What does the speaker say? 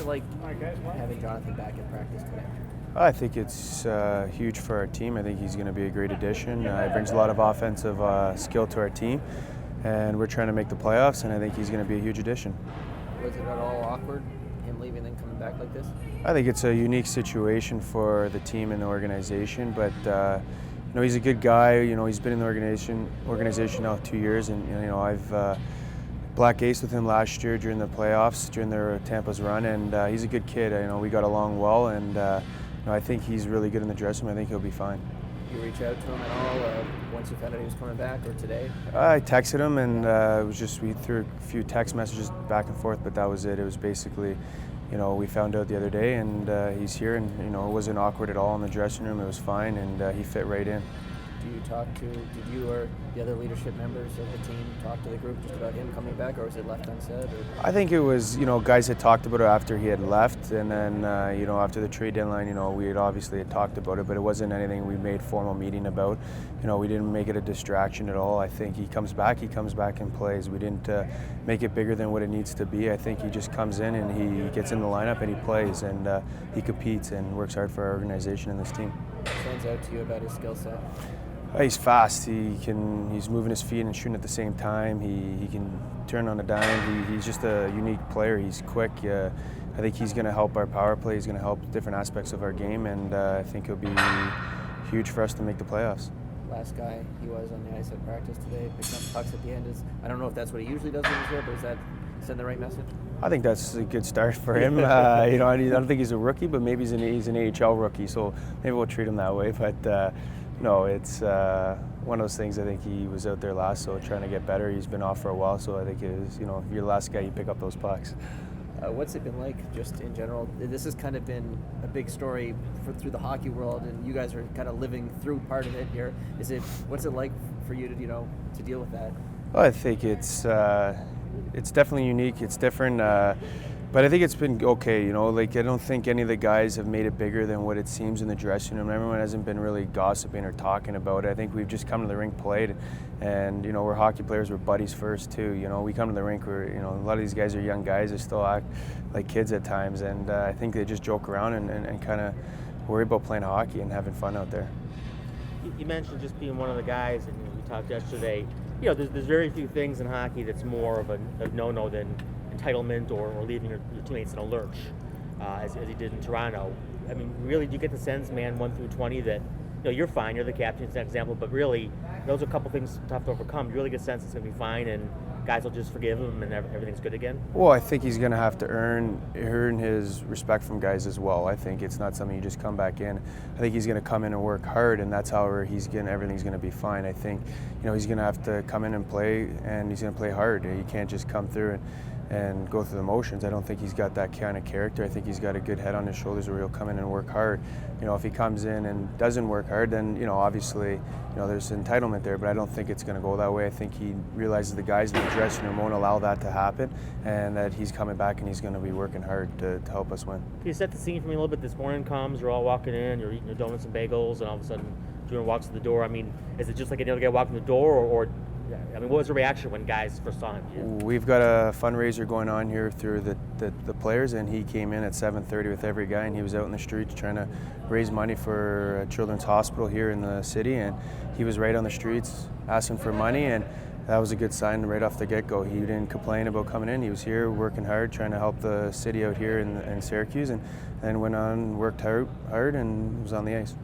it like having Jonathan back in practice today? I think it's huge for our team. I think he's going to be a great addition. He brings a lot of offensive skill to our team, and we're trying to make the playoffs, and I think he's going to be a huge addition. Was it at all awkward, him leaving and then coming back like this? I think it's a unique situation for the team and the organization, but he's a good guy. He's been in the organization now 2 years, and I've black ace with him last year during the playoffs, during their Tampa's run, and he's a good kid. We got along well, and I think he's really good in the dressing room. I think he'll be fine. Did you reach out to him at all once you found out he was coming back, or today? I texted him, and it was just we threw a few text messages back and forth, but that was it. It was basically, we found out the other day, and he's here, and it wasn't awkward at all in the dressing room. It was fine, and he fit right in. Did you or the other leadership members of the team talk to the group just about him coming back, or was it left unsaid? I think it was, guys had talked about it after he had left, and then, after the trade deadline, we had obviously talked about it, but it wasn't anything we made formal meeting about. We didn't make it a distraction at all. I think he comes back and plays. We didn't make it bigger than what it needs to be. I think he just comes in and he gets in the lineup and he plays, and he competes and works hard for our organization and this team. What stands out to you about his skill set? He's fast. He's moving his feet and shooting at the same time. He can turn on a dime. He's just a unique player. He's quick. I think he's going to help our power play. He's going to help different aspects of our game, and I think he'll be huge for us to make the playoffs. Last guy he was on the ice at practice today, picking up pucks at the end. I don't know if that's what he usually does when he's here, but does that send the right message? I think that's a good start for him. I don't think he's a rookie, but maybe he's an AHL rookie, so maybe we'll treat him that way. But no, it's one of those things. I think he was out there last, so trying to get better. He's been off for a while, so I think it is, if you're the last guy, you pick up those pucks. What's it been like, just in general? This has kind of been a big story through the hockey world, and you guys are kind of living through part of it here. What's it like for you to deal with that? Well, I think it's definitely unique. It's different. But I think it's been okay, I don't think any of the guys have made it bigger than what it seems in the dressing room. Everyone hasn't been really gossiping or talking about it. I think we've just come to the rink, played, and, we're hockey players, we're buddies first too. We come to the rink, a lot of these guys are young guys, they still act like kids at times, and I think they just joke around and kind of worry about playing hockey and having fun out there. You mentioned just being one of the guys, and we talked yesterday, there's very few things in hockey that's more of a no-no than entitlement or leaving your teammates in a lurch, as he did in Toronto. I mean, really, do you get the sense, man, 1 through 20, that you're fine, you're the captain, it's an example, but really, those are a couple things tough to overcome. You really get a sense it's going to be fine, and guys will just forgive him, and everything's good again? Well, I think he's going to have to earn his respect from guys as well. I think it's not something you just come back in. I think he's going to come in and work hard, and that's how everything's going to be fine. I think, he's going to have to come in and play, and he's going to play hard. He can't just come through and go through the motions. I don't think he's got that kind of character. I think he's got a good head on his shoulders where he'll come in and work hard. If he comes in and doesn't work hard, then, obviously, there's entitlement there, but I don't think it's going to go that way. I think he realizes the guys in the dressing room won't allow that to happen, and that he's coming back and he's going to be working hard to help us win. Can you set the scene for me a little bit? This morning comes, you're all walking in, you're eating your donuts and bagels, and all of a sudden, Drouin walks to the door. I mean, is it just like any other guy walking the door, or what was the reaction when guys first saw him? We've got a fundraiser going on here through the players, and he came in at 7:30 with every guy, and he was out in the streets trying to raise money for a children's hospital here in the city, and he was right on the streets asking for money, and that was a good sign right off the get-go. He didn't complain about coming in. He was here working hard, trying to help the city out here in Syracuse, and then went on, worked hard, and was on the ice.